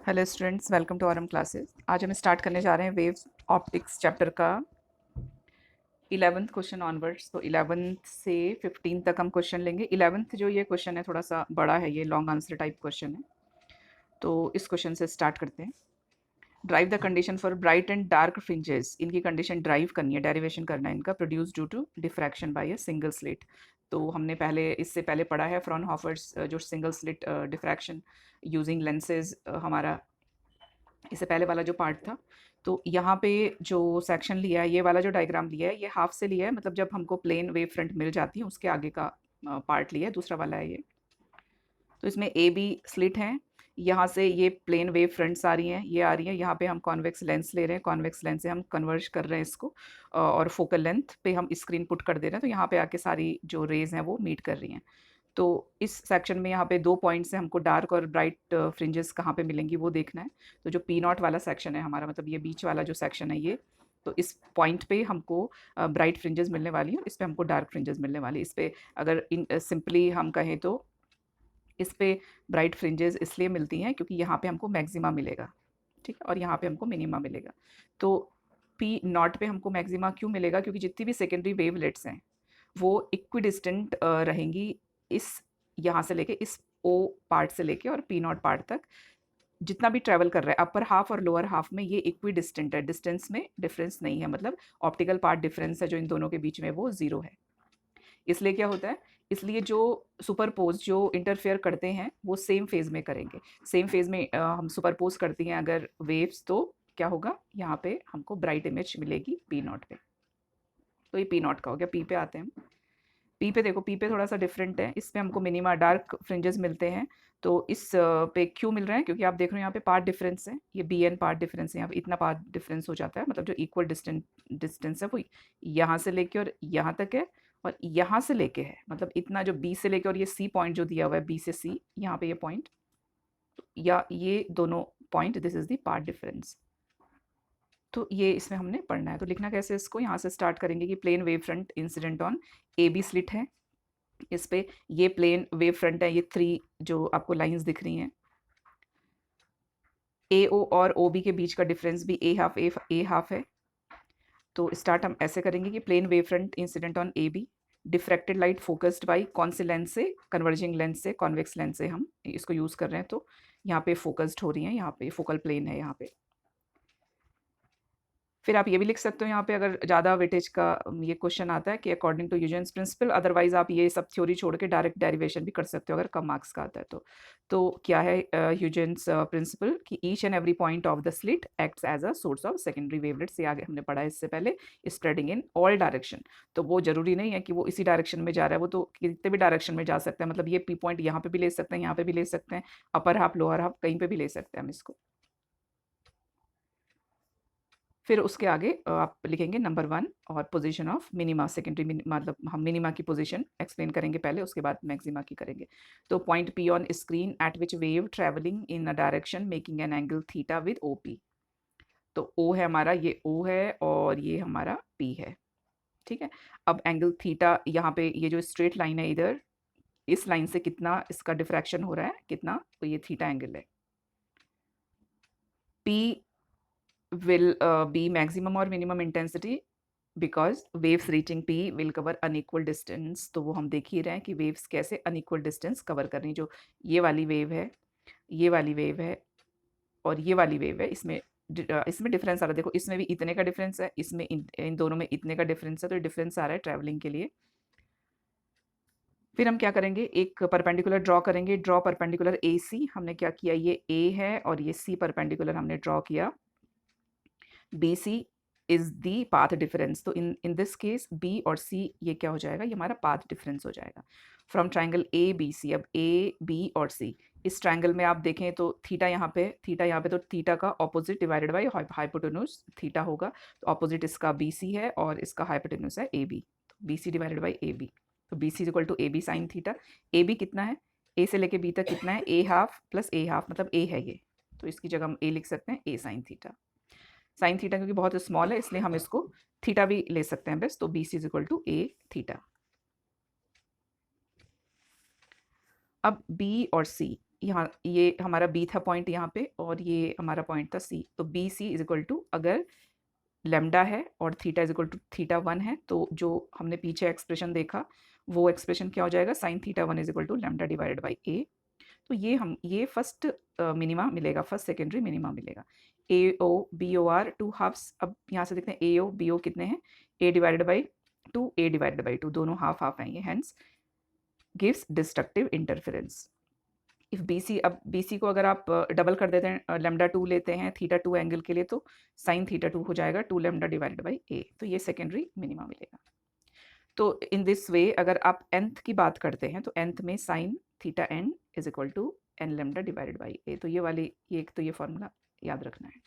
Hello students, welcome to RM classes. आज हम start करने जा रहे हैं वेव्स ऑप्टिक्स चैप्टर का 11th क्वेश्चन ऑनवर्ड्स। तो 11th से 15 तक हम क्वेश्चन लेंगे। 11th जो ये क्वेश्चन है थोड़ा सा बड़ा है, ये लॉन्ग आंसर टाइप क्वेश्चन है। तो इस क्वेश्चन से स्टार्ट करते हैं। Drive the condition for bright and dark fringes. इनकी कंडीशन ड्राइव करनी है, डेरिवेशन करना है इनका। Produce due to diffraction by a single slit. तो हमने इससे पहले पढ़ा है फ्रॉनहोफर्स जो single slit diffraction using lenses हमारा इससे पहले वाला जो पार्ट था। तो यहाँ पे जो सेक्शन लिया है, ये वाला जो डायग्राम लिया है, ये हाफ से लिया है, मतलब जब हमको प्लेन वेव फ्रंट मिल जाती है उसके आगे का पार्ट लिया है, दूसरा वाला है ये। तो इसमें ए बी स्लिट हैं। यहाँ से ये प्लेन वेव फ्रंट्स आ रही हैं, ये आ रही हैं। यहाँ पे हम कॉन्वेक्स लेंस ले रहे हैं, कॉन्वेक्स लेंस से हम कन्वर्ज कर रहे हैं इसको, और फोकल लेंथ पे हम स्क्रीन पुट कर दे रहे हैं। तो यहाँ पे आके सारी जो रेज हैं वो मीट कर रही हैं। तो इस सेक्शन में यहाँ पे 2 पॉइंट्स हैं, हमको डार्क और ब्राइट फ्रिंजेस कहाँ पे मिलेंगी वो देखना है। तो जो पी नॉट वाला सेक्शन है हमारा, मतलब ये बीच वाला जो सेक्शन है ये, तो इस पॉइंट पे हमको ब्राइट फ्रिंजेस मिलने वाली हैं, इस पे हमको डार्क फ्रिंजेस मिलने वाली है। इस पे अगर इन सिंपली हम कहें तो इस पे ब्राइट फ्रिंजेस इसलिए मिलती हैं क्योंकि यहाँ पे हमको मैक्सिमा मिलेगा, ठीक है, और यहाँ पे हमको मिनिमा मिलेगा। तो पी नॉट पे हमको मैक्सिमा क्यों मिलेगा? क्योंकि जितनी भी सेकेंडरी वेवलेट्स हैं वो इक्विडिस्टेंट रहेंगी, इस यहाँ से लेके इस ओ पार्ट से लेके और पी नॉट पार्ट तक जितना भी ट्रैवल कर रहा है, अपर हाफ और लोअर हाफ में ये इक्वी डिस्टेंट है, डिस्टेंस में डिफरेंस नहीं है, मतलब ऑप्टिकल पार्ट डिफरेंस है जो इन दोनों के बीच में वो जीरो है। इसलिए क्या होता है, इसलिए जो सुपरपोज जो इंटरफेयर करते हैं वो सेम फेज में करेंगे। सेम फेज में हम सुपरपोज करती हैं अगर वेव्स, तो क्या होगा, यहाँ पे हमको ब्राइट इमेज मिलेगी पी नॉट पे। तो ये पी नॉट का हो गया। पी पे आते हैं। पी पे देखो, पी पे थोड़ा सा डिफरेंट है, इस पे हमको मिनिमा डार्क फ्रिंजेस मिलते हैं। तो इस पे क्यों मिल रहे हैं? क्योंकि आप देख रहे हो यहाँ पे पार्ट डिफरेंस है, ये बी एन पार्ट डिफरेंस है, यहाँ पे इतना पार्ट डिफरेंस हो जाता है, मतलब जो इक्वल डिस्टेंस है वो यहाँ से लेके और यहाँ तक है, और यहाँ से लेके है, मतलब इतना जो बी से लेके और ये सी पॉइंट जो दिया हुआ है बी से सी, यहाँ पे ये पॉइंट या ये दोनों point, this is the path difference. तो ये इसमें हमने पढ़ना है। तो लिखना कैसे इसको, यहाँ से स्टार्ट करेंगे कि plane wave front incident on A B slit है। इस पे ये प्लेन वेव फ्रंट है, ये 3 जो आपको लाइंस दिख रही हैं। ए ओ और ओ बी के बीच का डिफरेंस भी ए हाफ है। तो स्टार्ट हम ऐसे करेंगे कि plane wave front incident on A B, diffracted light focused by कौन से लेंस से, कन्वर्जिंग लेंस से, कॉन्वेक्स लेंस से हम इसको यूज़ कर रहे हैं। तो यहाँ पे फोकस्ड हो रही हैं, यहाँ पे फोकल प्लेन है यहाँ पे। फिर आप ये भी लिख सकते हो यहाँ पे, अगर ज़्यादा वेटेज का ये क्वेश्चन आता है कि according to Huygens principle, otherwise आप ये सब थ्योरी छोड़ के डायरेक्ट डेरिवेशन भी कर सकते हो अगर कम मार्क्स का आता है तो क्या है ह्यूजेंस प्रिंसिपल कि each and every point of the slit acts as a source of secondary wavelets. ये आगे हमने पढ़ा है इससे पहले, स्प्रेडिंग इन ऑल डायरेक्शन। तो वो जरूरी नहीं है कि वो इसी डायरेक्शन में जा रहा है, वो तो कितने भी डायरेक्शन में जा सकता है, मतलब ये पी पॉइंट यहाँ पे भी ले सकते हैं, यहाँ पे भी ले सकते हैं, अपर हाफ लोअर हाफ कहीं पे भी ले सकते हैं हम इसको। फिर उसके आगे आप लिखेंगे नंबर 1 और पोजीशन ऑफ मिनिमा, सेकेंडरी मतलब हम मिनिमा की पोजीशन एक्सप्लेन करेंगे पहले, उसके बाद मैक्सिमा की करेंगे। तो point P on screen at which wave travelling in a direction making an angle theta with O P. तो ओ है हमारा, ये ओ है और ये हमारा पी है, ठीक है। अब एंगल थीटा यहाँ पे, ये जो स्ट्रेट लाइन है इधर, इस लाइन से कितना इसका डिफ्रैक्शन हो रहा है, कितना, तो ये थीटा एंगल है। P will be maximum or minimum intensity because waves reaching P will cover unequal distance। तो वो हम देख ही रहे हैं कि waves कैसे unequal distance cover कर रही हैं। जो ये वाली wave है, ये वाली wave है और ये वाली wave है, इसमें डिफरेंस आ रहा है। देखो इसमें भी इतने का डिफरेंस है, इसमें इन दोनों में इतने का डिफरेंस है, तो डिफरेंस आ रहा है ट्रैवलिंग के लिए। फिर हम क्या करेंगे, एक परपेंडिकुलर ड्रॉ करेंगे। ड्रॉ परपेंडिकुलर ए सी, हमने क्या किया, ये ए है और ये सी परपेंडिकुलर हमने ड्रॉ किया। BC is the path difference. तो इन दिस केस B और C ये क्या हो जाएगा, ये हमारा पाथ डिफरेंस हो जाएगा फ्रॉम ट्राइंगल ABC। अब A B और C, इस ट्राइंगल में आप देखें तो थीटा यहाँ पे, तो थीटा का opposite divided by hypotenuse theta होगा। तो ऑपोजिट इसका BC है और इसका हाइपोटेन्यूज है AB। तो BC डिवाइडेड बाई AB, तो BC is equal to AB sine theta. AB कितना है, A से लेके B तक कितना है, A half plus A half, मतलब A है ये, तो इसकी जगह हम A लिख सकते हैं, A sine theta. Sine theta क्योंकि बहुत स्मॉल है इसलिए हम इसको थीटा भी ले सकते हैं बस। तो B C is equal to A theta. अब बी और सी, यहाँ ये हमारा बी था पॉइंट यहाँ पे और ये हमारा पॉइंट था सी, तो B C is equal to अगर लेमडा है और theta is equal to theta 1 है, तो जो हमने पीछे एक्सप्रेशन देखा वो एक्सप्रेशन क्या हो जाएगा, sine theta 1 is equal to lambda divided by ए। तो ये फर्स्ट मिनिमा मिलेगा, फर्स्ट सेकेंडरी मिनिमा मिलेगा। A O B O are two halves, अब यहाँ से देखते हैं ए ओ बी ओ कितने हैं, A divided by two A divided by two, दोनों हाफ हाफ हैं ये, hence gives destructive interference. If B C, अब बी सी को अगर आप डबल कर देते हैं, लेमडा 2 लेते हैं थीटा 2 एंगल के लिए, तो साइन थीटा 2 हो जाएगा 2 लेमडा डिवाइडेड बाई ए, तो ये सेकेंडरी मिनिमा मिलेगा। तो इन दिस वे अगर आप nth की बात करते हैं तो nth में sine theta n is equal to n lambda divided by ए, तो ये वाली ये फॉर्मूला याद रखना है।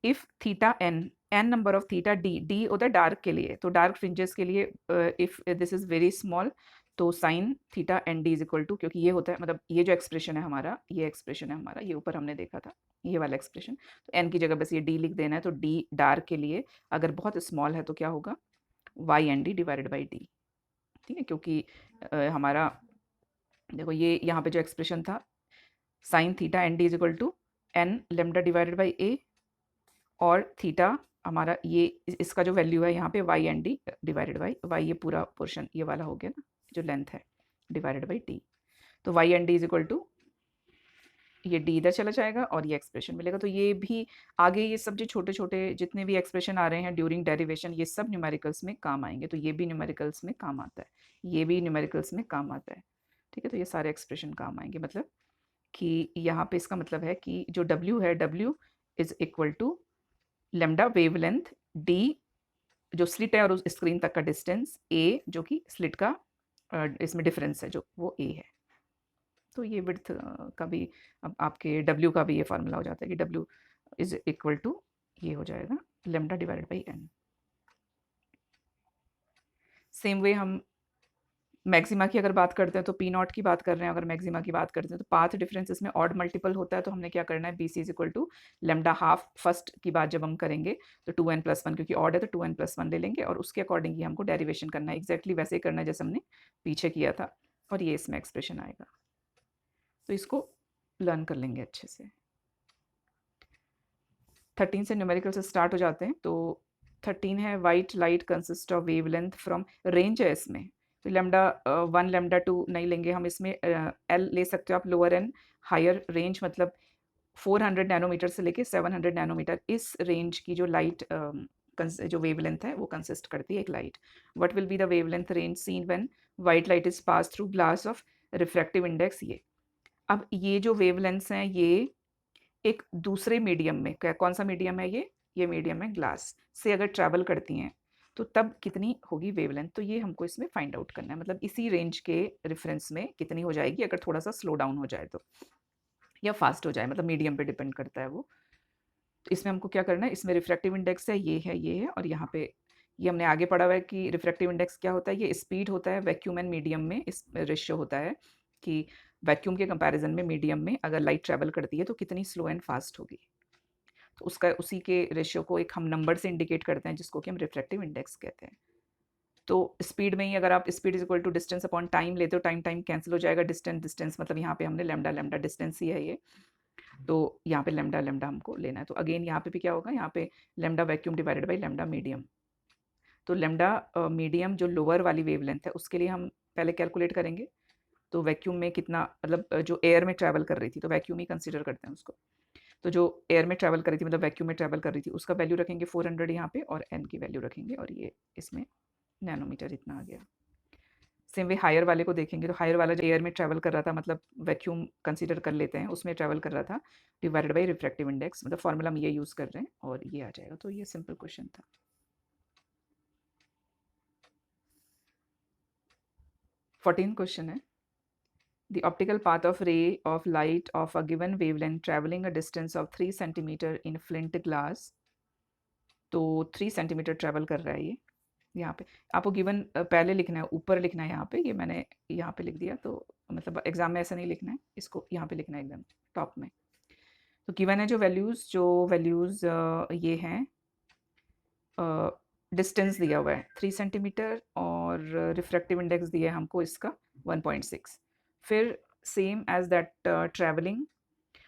If theta n number of theta d होता है डार्क के लिए, तो डार्क फ्रिंजेस के लिए if this is very small, तो sine theta n D is equal to, क्योंकि ये होता है मतलब ये जो एक्सप्रेशन है हमारा, ये एक्सप्रेशन है हमारा, ये ऊपर हमने देखा था ये वाला एक्सप्रेशन, तो एन की जगह बस ये डी लिख देना है, तो डी डार्क के लिए अगर बहुत स्मॉल है तो क्या होगा, Y N D divided by D, ठीक है, क्योंकि हमारा देखो ये यहाँ पे जो एक्सप्रेशन था sine theta n D is equal to n lambda divided by a, और थीटा हमारा ये इसका जो वैल्यू है यहाँ पे Y N D divided by Y, ये पूरा पोर्शन ये वाला हो गया ना जो लेंथ है, डिवाइडेड बाई टी, तो Y N D is equal to ये डी इधर चला जाएगा और ये एक्सप्रेशन मिलेगा। तो ये भी आगे ये सब जो छोटे छोटे जितने भी एक्सप्रेशन आ रहे हैं ड्यूरिंग डेरिवेशन, ये सब न्यूमेरिकल्स में काम आएंगे, तो ये भी न्यूमेरिकल्स में काम आता है, ये भी न्यूमेरिकल्स में काम आता है, ठीक है, तो ये सारे एक्सप्रेशन काम आएंगे। मतलब कि यहाँ पे इसका मतलब है कि जो W है, W is equal to lambda wavelength, D जो स्लिट है और उस स्क्रीन तक का डिस्टेंस, A जो कि स्लिट का इसमें डिफरेंस है जो वो A है। तो ये विड्थ का भी अब आपके W का भी ये फार्मूला हो जाता है कि W इज इक्वल टू ये हो जाएगा lambda divided by n। Same way हम मैक्सिमा की अगर बात करते हैं तो पी नॉट की बात कर रहे हैं, अगर मैक्सिमा की बात करते हैं तो पाथ डिफरेंस इसमें ऑड मल्टीपल होता है, तो हमने क्या करना है, B C is equal to lambda half, first की बात जब हम करेंगे तो 2n+1, क्योंकि ऑड है तो 2n+1 ले लेंगे और उसके अकॉर्डिंग ही हमको डेरिवेशन करना है, एग्जैक्टली वैसे ही करना है जैसे हमने पीछे किया था, और ये इसमें एक्सप्रेशन आएगा, तो इसको लर्न कर लेंगे अच्छे से। 13 से न्यूमेरिकल से स्टार्ट हो जाते हैं, तो 13 है white light consist of wavelength from, range है इसमें, तो लेमडा 1 लेमडा 2 नहीं लेंगे हम, इसमें एल ले सकते हो आप, लोअर एंड हायर रेंज, मतलब 400 नैनोमीटर से लेके 700 नैनोमीटर, इस रेंज की जो लाइट जो वेवलेंथ है वो कंसिस्ट करती है एक light. What will be the wavelength range seen when white light is pass through glass of refractive index, ये अब ये जो वेवलेंथ्स हैं ये एक दूसरे मीडियम में, कौन सा मीडियम है ये मीडियम है ग्लास से अगर ट्रैवल करती हैं तो तब कितनी होगी वेवलेंथ, तो ये हमको इसमें फाइंड आउट करना है, मतलब इसी रेंज के रेफरेंस में कितनी हो जाएगी अगर थोड़ा सा स्लो डाउन हो जाए तो, या फास्ट हो जाए, मतलब मीडियम पे डिपेंड करता है वो। तो इसमें हमको क्या करना है, इसमें रिफ्रैक्टिव इंडेक्स है ये है, और यहाँ पे ये हमने आगे पढ़ा हुआ है कि रिफ्रैक्टिव इंडेक्स क्या होता है, ये स्पीड होता है वैक्यूम एंड मीडियम में, इस रेशियो होता है कि वैक्यूम के कंपैरिजन में मीडियम में अगर लाइट ट्रैवल करती है तो कितनी स्लो एंड फास्ट होगी, तो उसका उसी के रेशियो को एक हम नंबर से इंडिकेट करते हैं जिसको कि हम रिफ्रैक्टिव इंडेक्स कहते हैं। तो स्पीड में ही अगर आप speed is equal to distance upon time लेते हो, टाइम टाइम कैंसिल हो जाएगा, डिस्टेंस मतलब यहाँ पे हमने लेमडा लेमडा डिस्टेंस ही है ये, तो यहाँ पे लेमडा लेमडा हमको लेना है, तो अगेन यहाँ पे भी क्या होगा, यहाँ पे lambda vacuum divided by lambda medium, तो लेमडा मीडियम जो लोअर वाली वेवलेंथ है उसके लिए हम पहले कैलकुलेट करेंगे, तो वैक्यूम में कितना, मतलब जो एयर में ट्रैवल कर रही थी तो वैक्यूम ही कंसिडर करते हैं उसको, तो जो एयर में ट्रैवल कर रही थी मतलब वैक्यूम में ट्रैवल कर रही थी उसका वैल्यू रखेंगे 400 यहाँ पे, और एन की वैल्यू रखेंगे, और ये इसमें नैनोमीटर इतना आ गया। सेम वे हायर वाले को देखेंगे, तो हायर वाला जो एयर में ट्रैवल कर रहा था, मतलब वैक्यूम कंसीडर कर लेते हैं, उसमें ट्रैवल कर रहा था, डिवाइडेड बाई रिफ्रैक्टिव इंडेक्स, मतलब फॉर्मूला हम ये यूज़ कर रहे हैं और ये आ जाएगा, तो ये सिंपल क्वेश्चन था। 14 क्वेश्चन है, the optical path of ray of light of a given wavelength traveling a distance of 3 centimeter in flint glass, तो 3 सेंटीमीटर ट्रैवल कर रहा है ये, यहाँ पे आपको गिवन पहले लिखना है, ऊपर लिखना है, यहाँ पे ये मैंने यहाँ पे लिख दिया, तो मतलब एग्जाम में ऐसा नहीं लिखना है, इसको यहाँ पे लिखना है एकदम टॉप में। तो गिवन है जो वैल्यूज़ ये हैं, डिस्टेंस दिया हुआ है 3 सेंटीमीटर और रिफ्रैक्टिव इंडेक्स दिया है हमको इसका 1.6, फिर सेम एज दैट ट्रैवलिंग।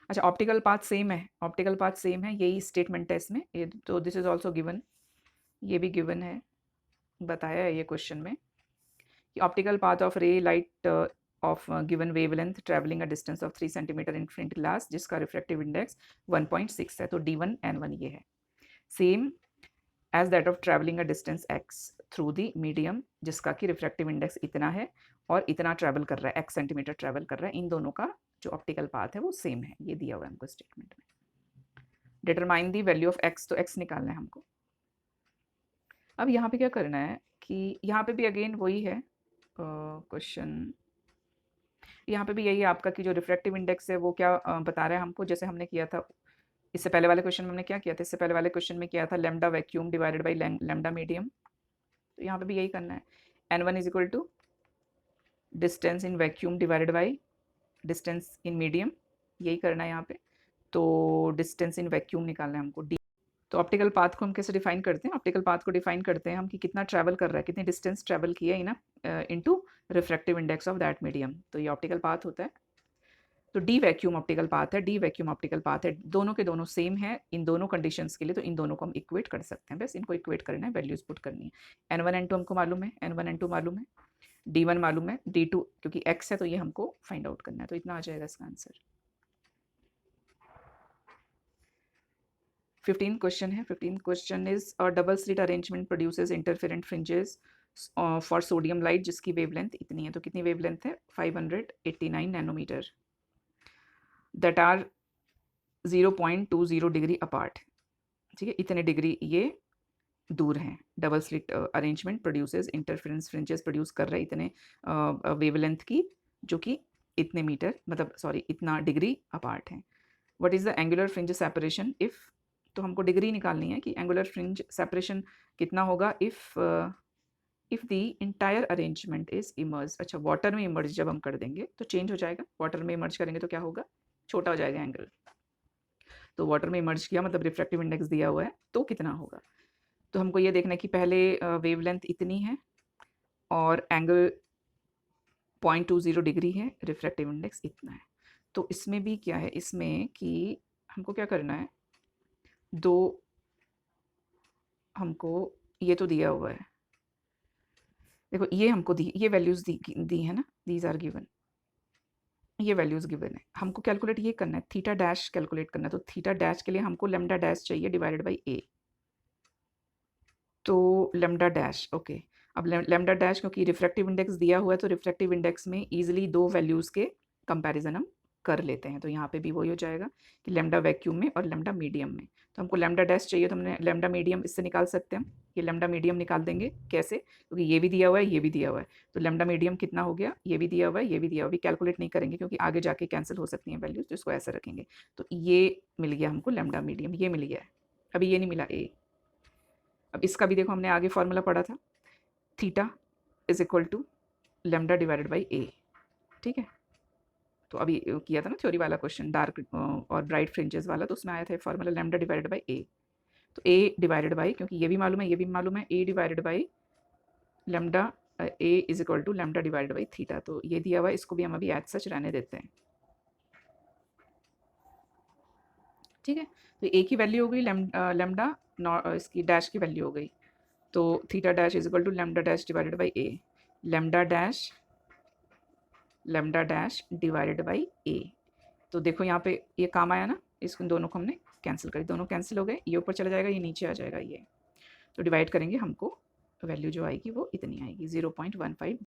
अच्छा, ऑप्टिकल पाथ सेम है, ऑप्टिकल पाथ सेम है, यही स्टेटमेंट है इसमें। ये तो दिस इज ऑल्सो गिवन, ये भी गिवन है, बताया है ये क्वेश्चन में कि optical path of ray light of given wavelength travelling a distance of 3 centimetre in front glass जिसका रिफ्रैक्टिव इंडेक्स 1.6 है। तो D1 N1 ये है, same as that of travelling a distance x through the medium जिसका कि refractive index इतना है और इतना ट्रैवल कर रहा है, x सेंटीमीटर ट्रैवल कर रहा है। इन दोनों का जो ऑप्टिकल पाथ है वो सेम है, ये दिया हुआ है हमको स्टेटमेंट में। Determine the value of x, तो x निकालना है हमको। अब यहाँ पे क्या करना है कि यहाँ पे भी अगेन वही है क्वेश्चन, यहाँ पे भी यही है आपका कि जो रिफ्रैक्टिव इंडेक्स है वो क्या बता रहा है हमको, जैसे हमने किया था इससे पहले वाले क्वेश्चन में। हमने क्या किया था इससे पहले वाले क्वेश्चन में, किया था lambda vacuum divided by lambda medium. तो यहाँ पे भी यही करना है, N1 is equal to distance in vacuum divided by distance in medium, यही करना है यहाँ पे। तो डिस्टेंस इन वैक्यूम निकालना है हमको डी। तो ऑप्टिकल पाथ को हम कैसे डिफाइन करते हैं, ऑप्टिकल पाथ को डिफाइन करते हैं हम कि कितना ट्रैवल कर रहा है, कितनी डिस्टेंस ट्रैवल किया है ना into refractive index of that medium. तो ये ऑप्टिकल पाथ होता है। तो डी वैक्यूम ऑप्टिकल पाथ है, डी वैक्यूम ऑप्टिकल पाथ है, दोनों के दोनों सेम है इन दोनों कंडीशंस के लिए। तो इन दोनों को हम इक्वेट कर सकते हैं, बस इनको इक्वेट करना है, वैल्यूज पुट करनी है। N1 N2 हमको मालूम है, N1 N2 मालूम है, D1 मालूम है, D2 क्योंकि x है तो ये हमको फाइंड आउट करना है। तो इतना आ जाएगा इसका आंसर। 15 क्वेश्चन है। 15 question is a double slit arrangement produces interferent fringes for sodium light जिसकी वेवलेंथ इतनी है। तो कितनी वेवलेंथ है, 589 nanometre, that are 0.20 degree apart. ठीक है, इतने डिग्री ये दूर हैं। Double slit arrangement produces interference fringes produce कर रहे हैं इतने वेवलेंथ की जो कि इतने मीटर मतलब सॉरी इतना डिग्री अपार्ट है। What is the angular fringe separation if, तो हमको डिग्री निकालनी है कि एंगुलर फ्रिंज सेपरेशन कितना होगा if the entire arrangement is emerge. अच्छा, वाटर में इमर्ज जब हम कर देंगे तो चेंज हो जाएगा, वाटर में इमर्ज करेंगे तो क्या होगा, छोटा हो जाएगा एंगल। तो वाटर में इमर्ज किया मतलब रिफ्रैक्टिव इंडेक्स दिया हुआ है तो कितना होगा। तो हमको ये देखना है कि पहले वेवलेंथ इतनी है और एंगल 0.20 डिग्री है, रिफ्रैक्टिव इंडेक्स इतना है। तो इसमें भी क्या है, इसमें कि हमको क्या करना है, दो हमको ये तो दिया हुआ है, देखो ये हमको दी, ये वैल्यूज़ दी है ना, दीज आर गिवन, ये वैल्यूज़ गिवन है। हमको कैलकुलेट ये करना है, थीटा डैश कैलकुलेट करना है। तो थीटा डैश के लिए हमको लेमडा डैश चाहिए डिवाइडेड बाई ए। तो लेमडा डैश ओके, अब लेमडा डैश क्योंकि रिफ्रैक्टिव इंडेक्स दिया हुआ है तो रिफ्रैक्टिव इंडेक्स में ईजिली दो वैल्यूज़ के कंपैरिजन हम कर लेते हैं। तो यहाँ पे भी वही हो जाएगा कि लेमडा वैक्यूम में और लेमडा मीडियम में। तो हमको लेमडा डैश चाहिए तो हमने लेमडा मीडियम इससे निकाल सकते हैं, ये लेमडा मीडियम निकाल देंगे कैसे, क्योंकि ये भी दिया हुआ है ये भी दिया हुआ है। तो लेमडा मीडियम कितना हो गया, ये भी दिया हुआ है ये भी दिया हुआ है, कैलकुलेट नहीं करेंगे क्योंकि आगे जाके कैंसिल हो सकती हैं वैल्यूज, तो इसको ऐसे रखेंगे। तो ये मिल गया हमको लेमडा मीडियम, ये मिल गया है, अभी ये नहीं मिला ए। अब इसका भी देखो हमने आगे फॉर्मूला पढ़ा था, theta is equal to lambda divided by a. ठीक है, तो अभी किया था ना थ्योरी वाला क्वेश्चन डार्क और ब्राइट फ्रिंजेस वाला, तो उसमें आया था फॉर्मूला लेमडा डिवाइडेड बाई ए। तो ए डिवाइडेड बाई, क्योंकि ये भी मालूम है ये भी मालूम है, a divided by lambda a is equal to lambda divided by theta. तो ये दिया हुआ है, इसको भी हम अभी एज सच रहने देते हैं। ठीक है, तो ए की वैल्यू हो गई लेमडा, इसकी डैश की वैल्यू हो गई। तो theta dash is equal to lambda dash divided by a, lambda dash divided by ए। तो देखो यहाँ पे ये काम आया ना, इसको दोनों को हमने कैंसिल करी, दोनों कैंसिल हो गए, ये ऊपर चला जाएगा ये नीचे आ जाएगा ये। तो डिवाइड करेंगे हमको वैल्यू जो आएगी वो इतनी आएगी 0.15